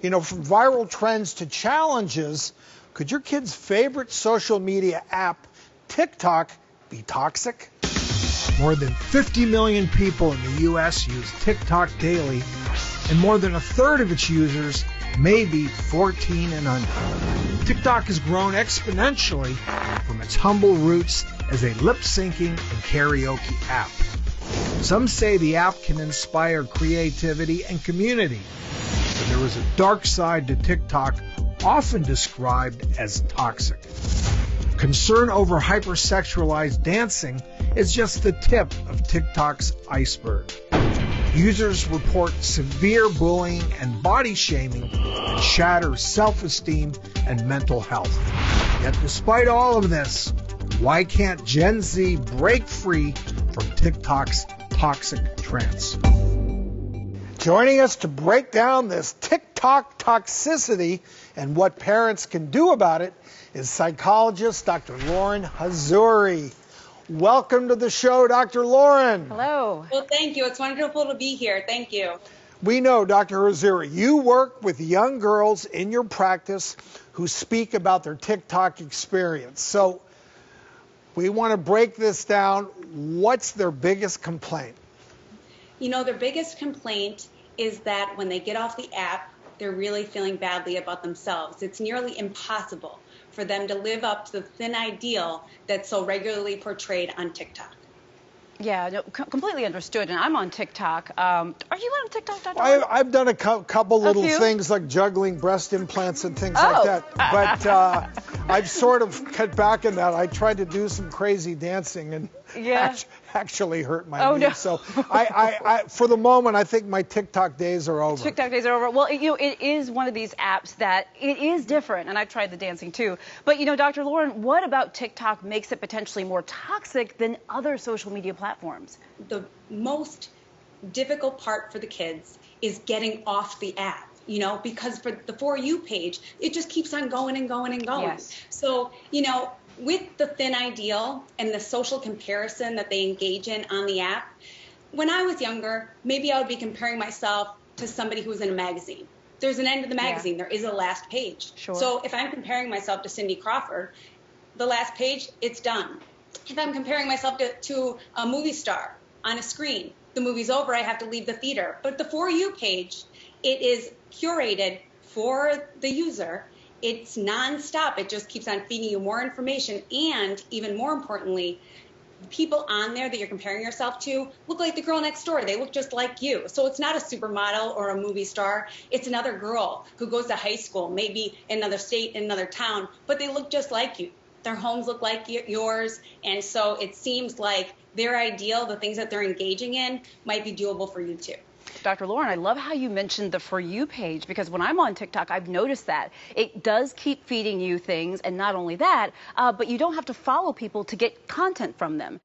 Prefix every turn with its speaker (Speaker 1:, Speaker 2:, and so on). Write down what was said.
Speaker 1: You know, from viral trends to challenges, could your kid's favorite social media app, TikTok, be toxic? More than 50 million people in the U.S. use TikTok daily, and more than a third of its users may be 14 and under. TikTok has grown exponentially from its humble roots as a lip-syncing and karaoke app. Some say the app can inspire creativity and community, but there is a dark side to TikTok, often described as toxic. Concern over hypersexualized dancing is just the tip of TikTok's iceberg. Users report severe bullying and body shaming that shatters self-esteem and mental health. Yet despite all of this, why can't Gen Z break free from TikTok's toxic trance? Joining us to break down this TikTok toxicity and what parents can do about it is psychologist Dr. Lauren Hazzouri. Welcome to the show, Dr. Lauren.
Speaker 2: Hello.
Speaker 3: Well, thank you. It's wonderful to be here. Thank you.
Speaker 1: We know, Dr. Hazzouri, you work with young girls in your practice who speak about their TikTok experience. So we want to break this down. What's their biggest complaint?
Speaker 3: You know, their biggest complaint is that when they get off the app, they're really feeling badly about themselves. It's nearly impossible for them to live up to the thin ideal that's so regularly portrayed on TikTok.
Speaker 2: Yeah, no, completely understood. And I'm on TikTok. Are you on TikTok, Dr. Lauren?
Speaker 1: I've done a couple little things like juggling breast implants and things like that. But I've sort of cut back in that. I tried to do some crazy dancing and actually hurt my knee.
Speaker 2: No.
Speaker 1: So I, for the moment, I think my TikTok days are over.
Speaker 2: TikTok days are over. Well, it is one of these apps that it is different, and I've tried the dancing too. But, Dr. Lauren, what about TikTok makes it potentially more toxic than other social media platforms?
Speaker 3: The most difficult part for the kids is getting off the app. Because for the For You page, it just keeps on going and going and going.
Speaker 2: Yes.
Speaker 3: So, with the thin ideal and the social comparison that they engage in on the app, when I was younger, maybe I would be comparing myself to somebody who was in a magazine. There's an end to the magazine. There is a last page.
Speaker 2: Sure.
Speaker 3: So if I'm comparing myself to Cindy Crawford, the last page, it's done. If I'm comparing myself to a movie star on a screen, the movie's over, I have to leave the theater. But the For You page, it is curated for the user. It's nonstop. It just keeps on feeding you more information. And even more importantly, people on there that you're comparing yourself to look like the girl next door. They look just like you. So it's not a supermodel or a movie star. It's another girl who goes to high school, maybe in another state, in another town, but they look just like you. Their homes look like yours. And so it seems like their ideal, the things that they're engaging in, might be doable for you too.
Speaker 2: Dr. Lauren, I love how you mentioned the For You page, because when I'm on TikTok, I've noticed that it does keep feeding you things. And not only that, but you don't have to follow people to get content from them.